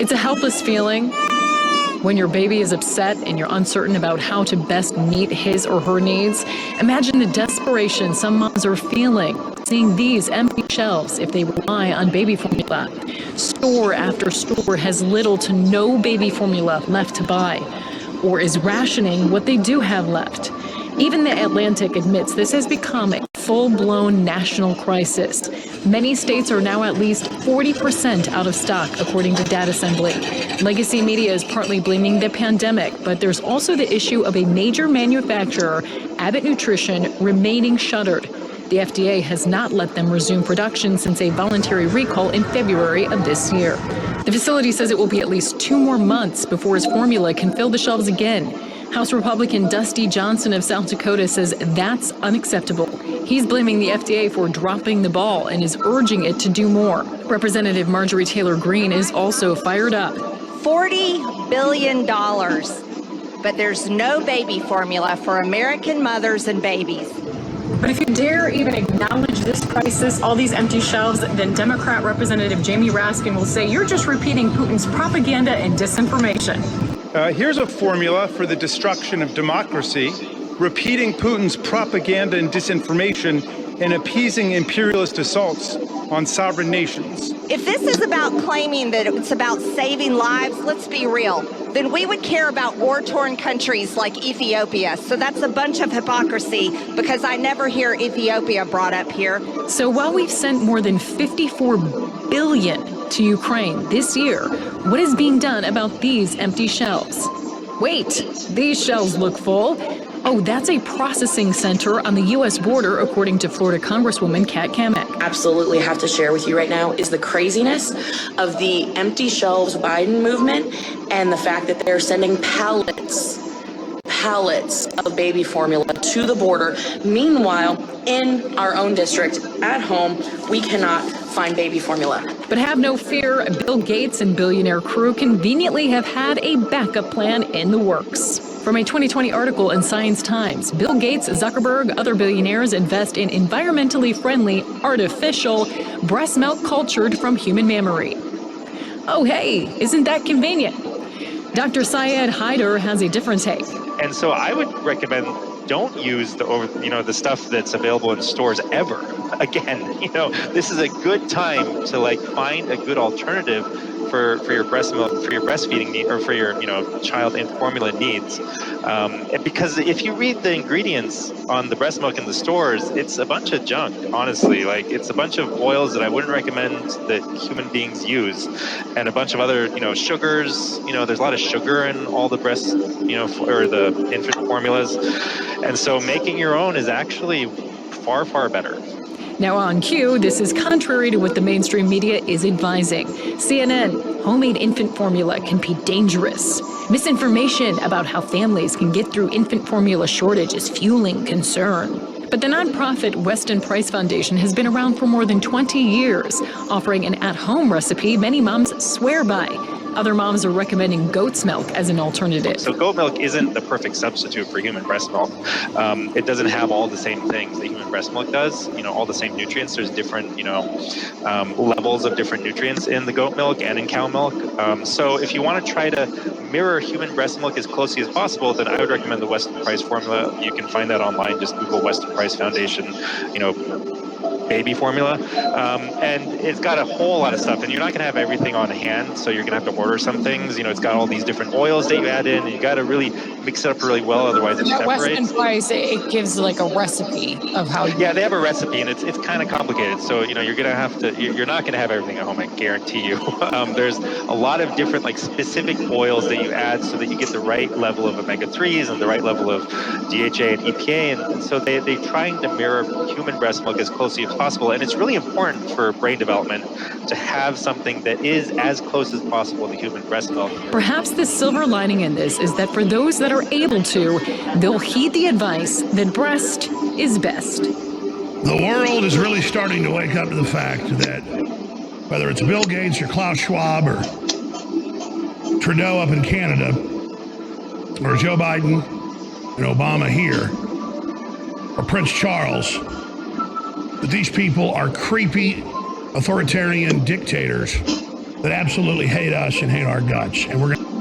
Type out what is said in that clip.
It's a helpless feeling when your baby is upset and you're uncertain about how to best meet his or her needs. Imagine the desperation some moms are feeling seeing these empty shelves if they rely on baby formula. Store after store has little to no baby formula left to buy, or is rationing what they do have left. Even The Atlantic admits this has become a full-blown national crisis. Many states are now at least 40% out of stock, according to Data Assembly. Legacy media is partly blaming the pandemic, but there's also the issue of a major manufacturer, Abbott Nutrition, remaining shuttered. The FDA has not let them resume production since a voluntary recall in February of this year. The facility says it will be at least 2 more months before its formula can fill the shelves again. House Republican Dusty Johnson of South Dakota says that's unacceptable. He's blaming the FDA for dropping the ball and is urging it to do more. Representative Marjorie Taylor Greene is also fired up. $40 billion, but there's no baby formula for American mothers and babies. But if you dare even acknowledge this crisis, all these empty shelves, then Democrat Representative Jamie Raskin will say you're just repeating Putin's propaganda and disinformation. Here's a formula for the destruction of democracy, repeating Putin's propaganda and disinformation and appeasing imperialist assaults on sovereign nations. If this is about claiming that it's about saving lives, let's be real, then we would care about war-torn countries like Ethiopia. So that's a bunch of hypocrisy because I never hear Ethiopia brought up here. So while we've sent more than $54 billion to Ukraine this year, what is being done about these empty shelves? Wait, these shelves look full. Oh, that's a processing center on the U.S. border, according to Florida Congresswoman Kat Kamek. Absolutely have to share with you right now is the craziness of the empty shelves Biden movement and the fact that they're sending pallets of baby formula to the border. Meanwhile, in our own district, at home, we cannot find baby formula. But have no fear, Bill Gates and billionaire crew conveniently have had a backup plan in the works. From a 2020 article in Science Times, Bill Gates, Zuckerberg, other billionaires invest in environmentally friendly, artificial breast milk cultured from human mammary. Oh, hey, isn't that convenient? Dr. Syed Haider has a different take. And so I would recommend don't use the stuff that's available in stores ever. Again, this is a good time to find a good alternative for your breast milk, for your breastfeeding need, or for your child and formula needs. Because if you read the ingredients on the breast milk in the stores, it's a bunch of junk. Honestly, it's a bunch of oils that I wouldn't recommend that human beings use, and a bunch of other sugars. There's a lot of sugar in all the breast or the infant formulas, and so making your own is actually far better. Now on cue, this is contrary to what the mainstream media is advising. CNN, homemade infant formula can be dangerous. Misinformation about how families can get through infant formula shortage is fueling concern. But the nonprofit Weston Price Foundation has been around for more than 20 years, offering an at-home recipe many moms swear by. Other moms are recommending goat's milk as an alternative. So goat milk isn't the perfect substitute for human breast milk. It doesn't have all the same things that human breast milk does, all the same nutrients. There's different, levels of different nutrients in the goat milk and in cow milk. So if you want to try to mirror human breast milk as closely as possible, then I would recommend the Weston Price formula. You can find that online. Just Google Weston Price Foundation, baby formula, and it's got a whole lot of stuff, and you're not going to have everything on hand, so you're going to have to order some things. It's got all these different oils that you add in, and you got to really mix it up really well, otherwise it separates. Weston Price, it gives a recipe of how you... Yeah, they have a recipe, and it's kind of complicated, so you're going to have to, you're not going to have everything at home, I guarantee you. There's a lot of different specific oils that you add so that you get the right level of omega-3s and the right level of DHA and EPA, and so they're trying to mirror human breast milk as closely as possible, and it's really important for brain development to have something that is as close as possible to human breast milk. Perhaps the silver lining in this is that for those that are able to, they'll heed the advice that breast is best. The world is really starting to wake up to the fact that whether it's Bill Gates or Klaus Schwab or Trudeau up in Canada or Joe Biden and Obama here or Prince Charles, that these people are creepy authoritarian dictators that absolutely hate us and hate our guts. And we're going to